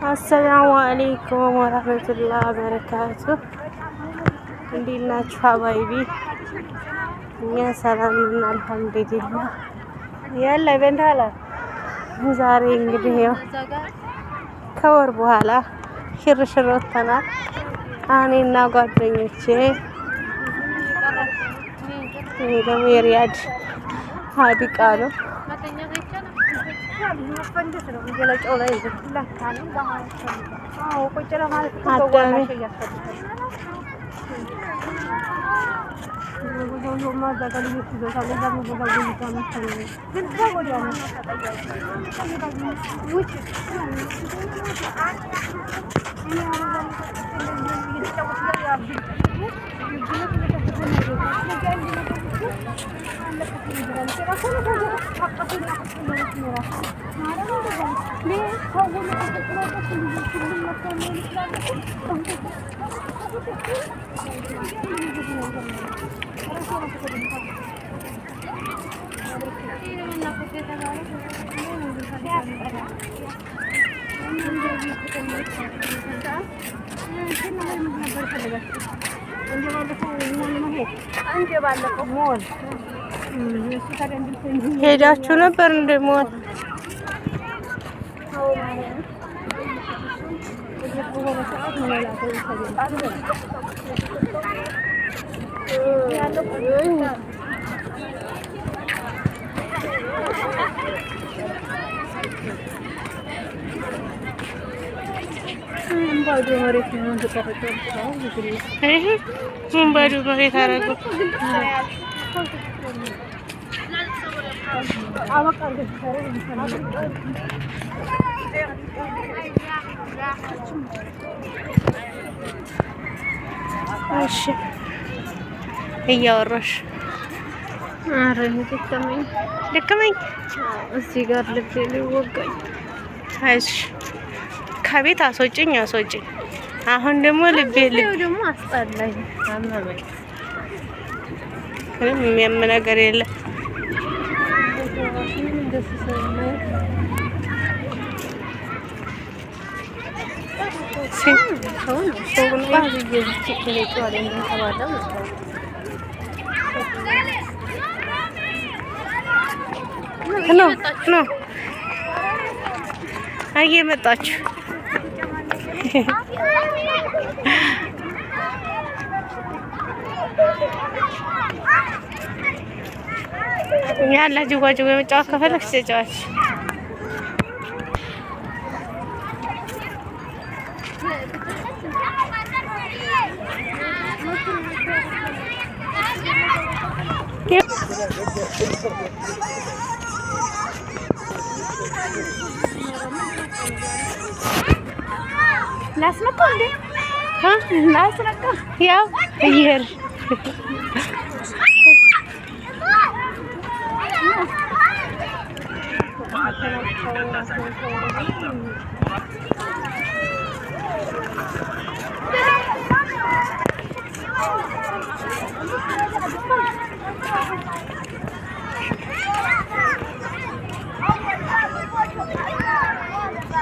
السلام عليكم ورحمة الله وبركاته. እንዴት ናችሁ ሀባይቢ? እኛ ሰላም ነን አልሐምዱሊላህ። ያለ በእንታላ ዛሬ እንግዲህ ያው ከወር በኋላ ሽርሽር ወጥተናል። እኔና ጓደኞቼ ይሄ ደግሞ የሪያድ ሀዲቃ ነው። ሄዳችሁ ነበር እንደሞት ባዶ መሬት ነው ተቀርጾ ባዶ መሬት አደረገው። እሺ እያወራሽ ኧረ ደከመኝ እዚህ ጋር ልቤ ሊወጋኝ። አይዞሽ ከቤት አስወጭኝ። አሁን ደግሞ ልቤ ደግሞ አስጠላኝ፣ አመመኝ። ምንም የሚያም ነገር የለም። ኖ እየመጣችሁ ያላ ጅጓጅጎ የመጫወት ከፈለግሽ ተጫዋች። ላስነካ እንዴ? ላስነካ ያው ይሄር